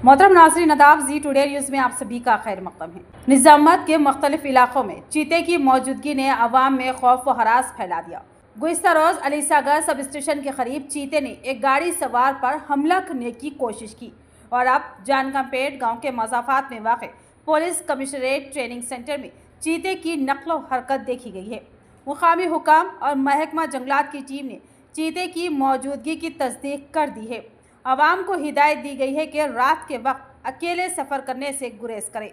मोहतरम नाज़रीन नदाब जी today news में आप सभी का खैर मकदम है। निज़ामत के मुख्तलिफ इलाकों में चीते की मौजूदगी ने अवाम में खौफ व हरास फैला दिया। गुज़िश्ता रोज़ अलीसागर सब स्टेशन के करीब चीते ने एक गाड़ी सवार पर हमला करने की कोशिश की और अब जानकमपेट गाँव के मज़ाफ़ात में वाक़ पुलिस कमिश्नरेट ट्रेनिंग सेंटर में चीते की नक्लो हरकत देखी गई है। मुकामी हुकाम और महकमा जंगलात की टीम ने चीते की मौजूदगी की तस्दीक कर दी है। आवाम को हिदायत दी गई है कि रात के वक्त अकेले सफ़र करने से गुरेज करें।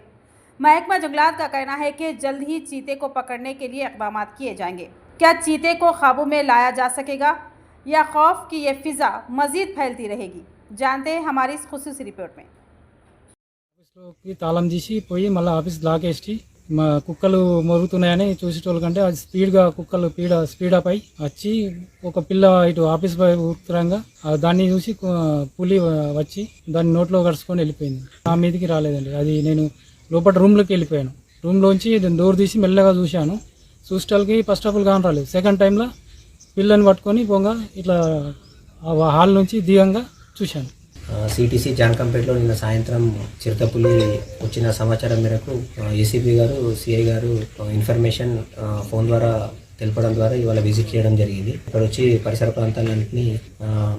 महकमा जंगलात का कहना है कि जल्द ही चीते को पकड़ने के लिए इक़दाम किए जाएंगे। क्या चीते को काबू में लाया जा सकेगा या खौफ की ये फिज़ा मज़ीद फैलती रहेगी? जानते हैं हमारी इस खुसूसी रिपोर्ट में। తాళం తీసి పోయి మళ్ళీ ఆఫీస్ లాగేసి మా కుక్కలు మొరుగుతున్నాయని చూసేటోళ్ళకంటే అది స్పీడ్గా కుక్కలు స్పీడప్ అయి వచ్చి ఒక పిల్ల ఇటు ఆఫీస్ పై ఉత్తరంగా దాన్ని చూసి పులి వచ్చి దాన్ని నోట్లో కరుచుకొని వెళ్ళిపోయింది. నా మీదకి రాలేదండి. అది నేను లోపల రూమ్లోకి వెళ్ళిపోయాను. రూమ్లోంచి డోర్ తీసి మెల్లగా చూశాను. చూసేటోళ్ళకి ఫస్ట్ ఆఫ్ ఆల్ కాని రాలేదు. సెకండ్ టైంలో పిల్లని పట్టుకొని పోగా ఇట్లా హాల్ నుంచి దిగంగా చూశాను. సిటీసీ జాన్కంపేటలో నిన్న సాయంత్రం చిరుతపులి వచ్చిన సమాచారం మేరకు ఏసీపీ గారు సిఐ గారు ఇన్ఫర్మేషన్ ఫోన్ ద్వారా తెలపడం ద్వారా ఇవాళ విజిట్ చేయడం జరిగింది. ఇక్కడ వచ్చి పరిసర ప్రాంతాలన్నింటినీ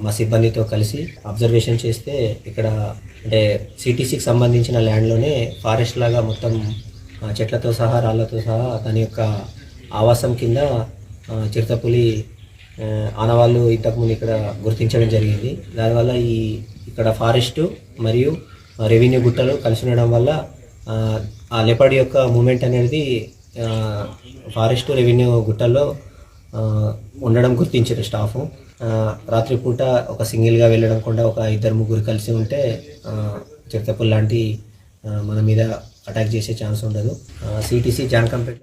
మా సిబ్బందితో కలిసి అబ్జర్వేషన్ చేస్తే ఇక్కడ అంటే సిటీసీకి సంబంధించిన ల్యాండ్లోనే ఫారెస్ట్ లాగా మొత్తం చెట్లతో సహా రాళ్లతో సహా దాని యొక్క ఆవాసం కింద చిరుతపులి ఆనవాళ్ళు ఇంతకుముందు ఇక్కడ గుర్తించడం జరిగింది. దానివల్ల ఇక్కడ ఫారెస్ట్ మరియు రెవెన్యూ గుట్టలు కలిసి ఉండడం వల్ల ఆ లెపర్డ్ యొక్క మూమెంట్ అనేది ఫారెస్ట్ రెవెన్యూ గుట్టల్లో ఉండడం గుర్తించారు స్టాఫ్. రాత్రిపూట ఒక సింగిల్గా వెళ్ళడం కూడా ఒక ఇద్దరు ముగ్గురు కలిసి ఉంటే చిరుతపుల్ లాంటి మన మీద అటాక్ చేసే ఛాన్స్ ఉండదు. సిటీసీ జాన్కంపేట